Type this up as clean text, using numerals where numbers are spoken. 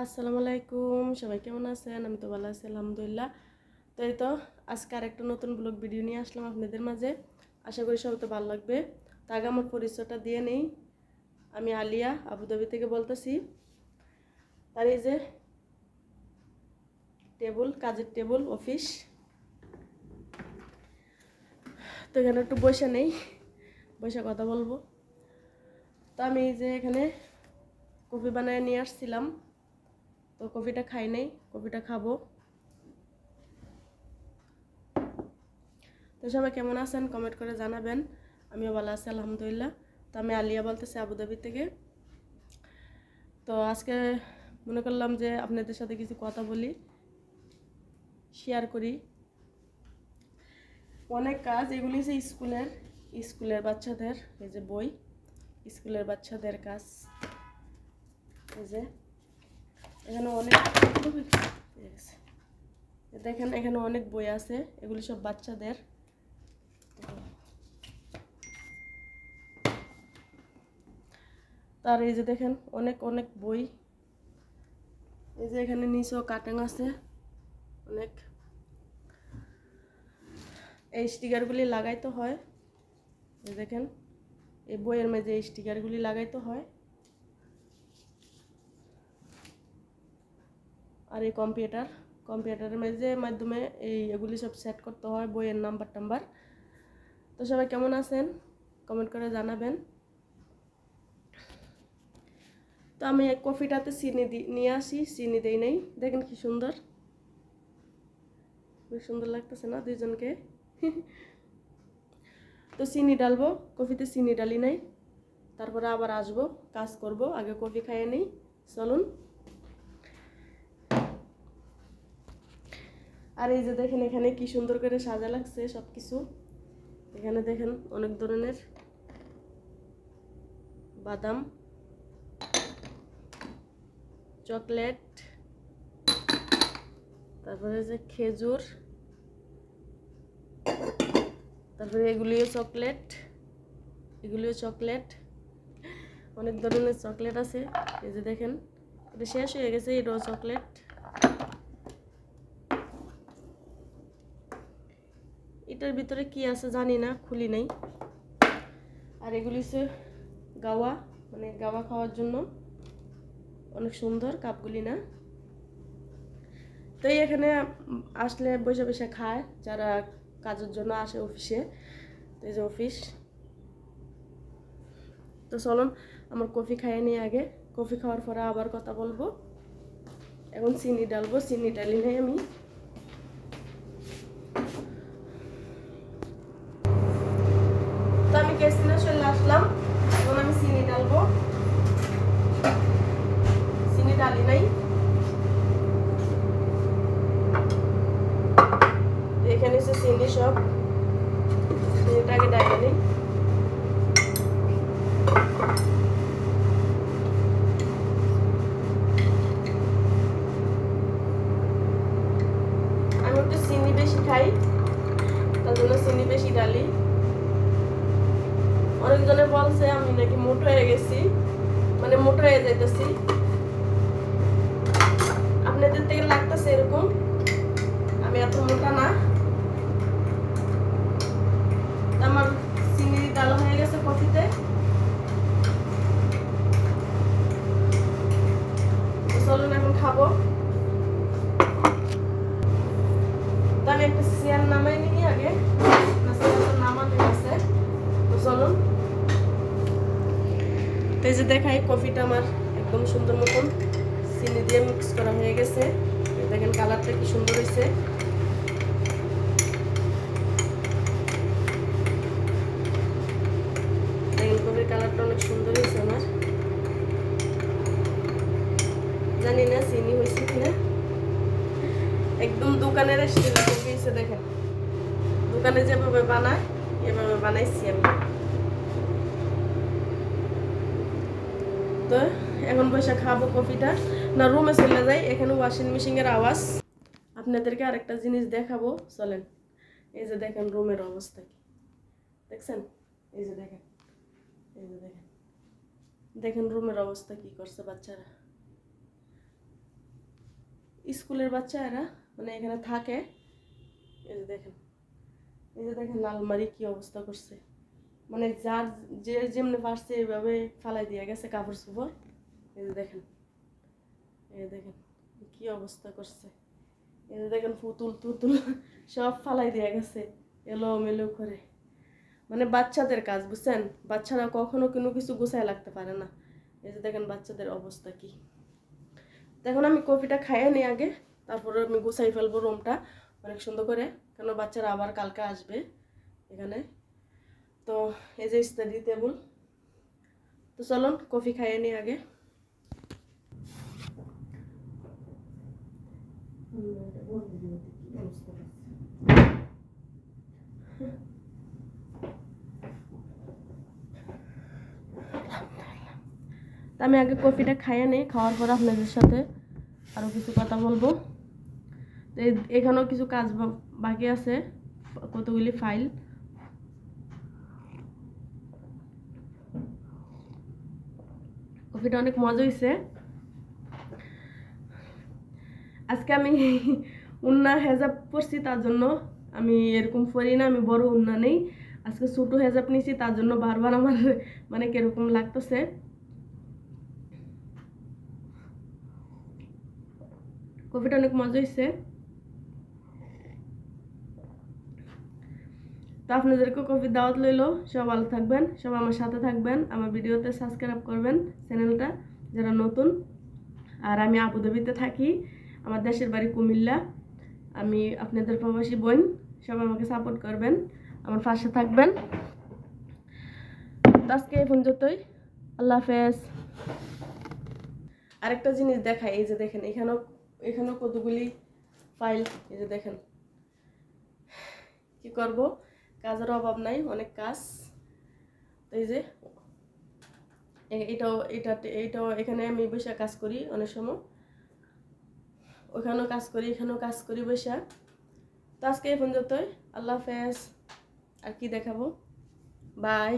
আসসালামু আলাইকুম, সবাই কেমন আছেন? আমি তো ভালো আছি আলহামদুলিল্লাহ। তো এই তো আজকে আরেকটা নতুন ব্লগ ভিডিও নিয়ে আসলাম আপনাদের মাঝে। আশা করি সবাই তো ভালো লাগবে। তো আগে আমার পরিচয়টা দিয়ে নেই। আমি আলিয়া আবুধাবি থেকে বলতেছি। আর এই যে টেবল, কাজের টেবল, অফিস। তো এখানে একটু বসে নেই, বসে কথা বলবো। তো আমি এই যে এখানে কফি বানায় নিয়ে আসছিলাম। তো কফিটা খাই নাই, কফিটা খাবো। তো সবাই কেমন আছেন কমেন্ট করে জানাবেন। আমিও ভালো আছি আলহামদুলিল্লাহ। তো আমি আলিয়া বলতেছি আবুধাবি থেকে। তো আজকে মনে করলাম যে আপনাদের সাথে কিছু কথা বলি, শেয়ার করি। অনেক কাজ, এগুলি যে স্কুলের বাচ্চাদের, এই যে বই, স্কুলের বাচ্চাদের কাজ। এই যে এখানে অনেক দেখেন, এখানে অনেক বই আছে, এগুলি সব বাচ্চাদের। তার এই যে দেখেন অনেক অনেক বই। এই যে এখানে নিচেও কাটিং আছে অনেক। এই স্টিকারগুলি লাগাইতে হয়, এই দেখেন এই বইয়ের মাঝে এই স্টিকারগুলি লাগাইতে হয়। আর এই কম্পিউটারের মাধ্যমে এগুলি সব সেট করতে হয়, বইয়ের নাম্বার। তো সবাই কেমন আছেন কমেন্ট করে জানাবেন। তো আমি এক কফিটাতে চিনি নিয়ে আসি, চিনি দেই নাই। দেখেন কি সুন্দর, খুব সুন্দর লাগতেছে না দুইজনকে? তো চিনি ডালবো, কফিতে চিনি ডালি নাই। তারপরে আবার আসবো, কাজ করব, আগে কফি খাইয়ে নিই। চলুন। আর এই যে দেখেন এখানে কি সুন্দর করে সাজা লাগছে সব কিছু। এখানে দেখেন অনেক ধরনের বাদাম, চকলেট, তারপরে যে খেজুর, তারপরে এগুলিও চকলেট, অনেক ধরনের চকলেট আছে। এই যে দেখেন এটা শেষ হয়ে গেছে, এটাও চকলেট। এটার ভিতরে কি আছে জানি না, খুলি নাই। আর এগুলি হচ্ছে গাওয়া, মানে গাওয়া খাওয়ার জন্য। অনেক সুন্দর কাপগুলি না? তো এখানে আসলে বসে বসে খায় যারা কাজের জন্য আসে অফিসে। তো এই যে অফিস। তো চলুন আমার কফি খাইয়ে নিই আগে, কফি খাওয়ার পরে আবার কথা বলবো। এখন চিনি ডালবো, চিনি ডালি নাই আমি। তো আমি কেসিনা চলে আসলাম, এখন আমি চিনি ডালবো, চিনি ডালি নাই। এখানে হচ্ছে চিনি, সব চিনিটাকে ডালি নেই। আমি একটু চিনি বেশি খাই, তার জন্য চিনি বেশি ডালি। অনেকজনে বলছে আমি নাকি মোটা হয়ে গেছি, মানে মোটা হয়ে যাইতেছি। আপনাদের থেকে লাগতেছে এরকম, আমি এত মোটা না। আমার চিনি ডালা হয়ে গেছে কফিতে। চলুন এখন খাবো। তো আমি একটা চেয়ার নামাই নিই আগে, নামানো আছে। তো চলুন। তো এই যে দেখাই কফিটা আমার একদম সুন্দর মতন চিনি দিয়ে মিক্স করা হয়ে গেছে। দেখেন কালারটা কি সুন্দর হয়েছে। দেখেন কফির কালারটা অনেক সুন্দর হয়েছে আমার। জানি না চিনি হয়েছে কিনা। একদম দোকানের স্টাইল কফি হয়েছে। দেখেন দোকানে যেভাবে বানায় এভাবে বানাইছি আমি। তো এখন বসে খাবো কফিটা, না রুমে চলে যাই। এখানে ওয়াশিং মেশিনের আওয়াজ। আপনাদেরকে আরেকটা জিনিস দেখাবো, চলেন। এই যে দেখেন রুমের অবস্থা কি, দেখছেন? এই যে দেখেন, এই যে দেখেন, দেখেন রুমের অবস্থা কি করছে বাচ্চারা। স্কুলের বাচ্চা এরা, মানে এখানে থাকে। এই যে দেখেন, এই যে দেখেন আলমারি কি অবস্থা করছে, মানে যার যে যেমনি পারছে এইভাবে ফালাই দিয়ে গেছে কাপড় চোপড়। এই যে দেখেন, এই দেখেন কি অবস্থা করছে। এই যে দেখেন পুতুল টুতুল সব ফালাই দিয়ে গেছে এলোমেলো করে। মানে বাচ্চাদের কাজ, বুঝছেন, বাচ্চারা কখনো কোনো কিছু গুছায় লাগতে পারে না। এই যে দেখেন বাচ্চাদের অবস্থা কি। এখন আমি কফিটা খাইয়ে নিই আগে, তারপরে আমি গুছাই ফেলবো রুমটা অনেক সুন্দর করে, কেন বাচ্চারা আবার কালকে আসবে এখানে। তো এই যে স্টাডি টেবিল। তো চলুন কফি খাইয়ে নিই আগে। আমি আগে কফিটা খাইয়ে নিই, খাওয়ার পর আপনাদের সাথে আরও কিছু কথা বলবো। তো এখানেও কিছু কাজ বাকি আছে, কতগুলি ফাইল। কফিটা অনেক মজা হয়েছে। আজকে আমি উন্না হেজাব পরছি, তার জন্য আমি এরকম পরি না, আমি বড় উন্না নেই, আজকে ছোটো হেজাব নিয়েছি, তার জন্য বারবার আমার মানে কিরকম লাগতেছে। কফিটা অনেক মজা হয়েছে। তো আপনাদেরকে কফি দাওয়াত লইলো, সব ভালো থাকবেন, সব আমার সাথে থাকবেন, আমার ভিডিওতে সাবস্ক্রাইব করবেন চ্যানেলটা যারা নতুন। আর আমি আবুধাবিতে থাকি, আমার দেশের বাড়ি কুমিল্লা, আমি আপনাদের প্রবাসী বোন, সব আমাকে সাপোর্ট করবেন, আমার পাশে থাকবেন। আজকে এই পর্যন্তই, আল্লাহ হাফেজ। আরেকটা জিনিস দেখাই, এই যে দেখেন এখানেও কতগুলি ফাইল। এই যে দেখেন, কি করব, কাজের অভাব নাই, অনেক কাজ। এই যে এইটাও এখানে আমি বসে কাজ করি অনেক সময়, ওখানেও কাজ করি, এখানেও কাজ করি বসে। তো আজকে এই পর্যন্তই, আল্লাহ হাফেজ। আর কি দেখাবো, বাই।